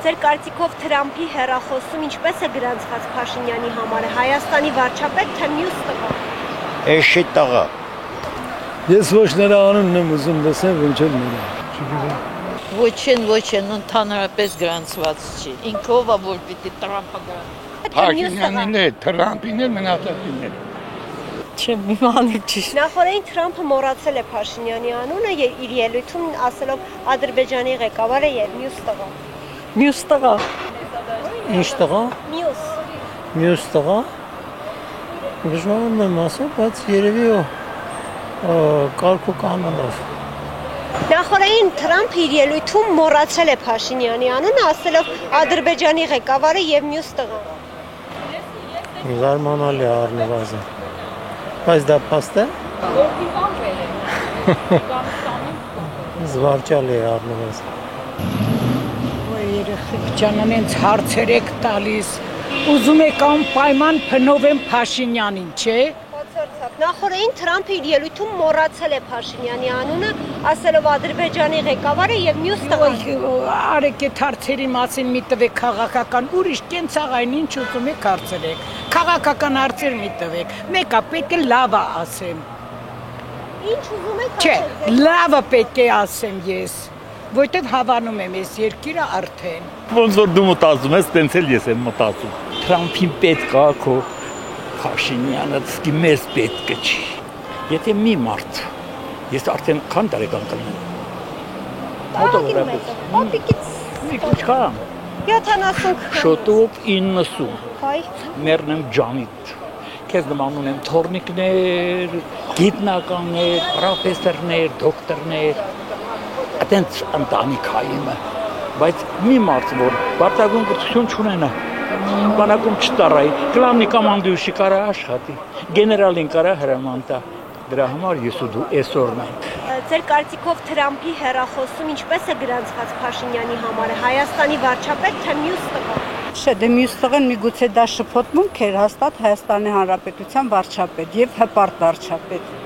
Ձեր կարծիքով Թրամփի հեռախոսում ինչպես է գրանցված Փաշինյանի համարը, Հայաստանի վարչապետ թե մյուս տղա։ Էշի տղա։ Ես ոչ նրա անունն եմ ուզում լսել, ոչ էլ նրա։ Ոչ, ընդհանրապես գրանցված չի։ Ինքը ով է, որ պիտի Թրամփը գրանցի։ Փաշինյանին է, Թրամփին է, մնացածին է։ Չեմ իմանում ճիշտ։ Նախորդին Թրամփը մոռացել է Փաշինյանի անունը իր ելույթում ասելով Ադրբեջանի ղեկավարը եւ մյուս տղա։ Մյուս տղա։ Ինչ տղա։ Մյուս տղա։ Դժվարում եմ ասել, բայց երևի կարգ ու կանոնով։ Նախորդին Թրամփը իր ելույթում մոռացել է Փաշինյանի անունը ասելով Ադրբեջանի ղեկավարը եւ մյուս տղա։ Զարմանալի է առնվազն։ Բայց դա փաստ է։ Զվարճալի է առնվազն։ Երեխեք ջանան ինձ հարցեր եք տալիս, ուզում եք անպայման փնովեմ Փաշինյանին, չէ։ Բացարձակ։ Նախորդին Թրամփը իր ելույթում մոռացել է Փաշինյանի անունը, ասելով Ադրբեջանի ղեկավարը եւ մյուս տղան։ Արեք այդ հարցերի մասին մի տվեք քաղաքական, ուրիշ կենցաղային ինչ ուզում եք հարցրեք։ Քաղաքական հարցեր մի տվեք։ Մեկը պետք է լավը ասեմ։ Ինչ ուզում եք Չէ, ասել։ լավը պետք է ասեմ ես, որտեվ հավանում եմ ես երկիրը արդեն։ Ոնց որ դու մտածում ես, տենց էլ ես եմ մտածում։ Թրամփին պետք է քո Փաշինյանը սկի մեզ պետք չի։ Եթե մի մարդ, ես արդեն քան տարեկան կլինեմ։ Մոտավորապես։ Պապիկից մի քիչ քան։ 70 Շոտով 90։ հայ։ Մեռնեմ ջանիդ։ Քեզ նման ունեմ թորնիկներ, գիտնականներ, պրոֆեսորներ, դոկտորներ։ Այդենց ընտանիք հայիմը, բայց մի մարդ որ բարձրագույն կրթություն չունենա, բանակում չտարայի, կլամնի կամանդուշի կարա աշխատի, գեներալին կարա հրաման տա, դրա համար ես ու դու այսօրն ենք։ Ձեր կարծիքով Թրամփի հեռախոսում ինչպես է գրանցված Փաշինյանի համարը, Հայաստանի վարչապետ թե մյուս տղա։ Չէ, դե մյուս տղան միգուցե դա շփոթմունք էր հաստատ Հայաստանի Հանրապետության վարչապետ եւ հպարտ վարչապետ։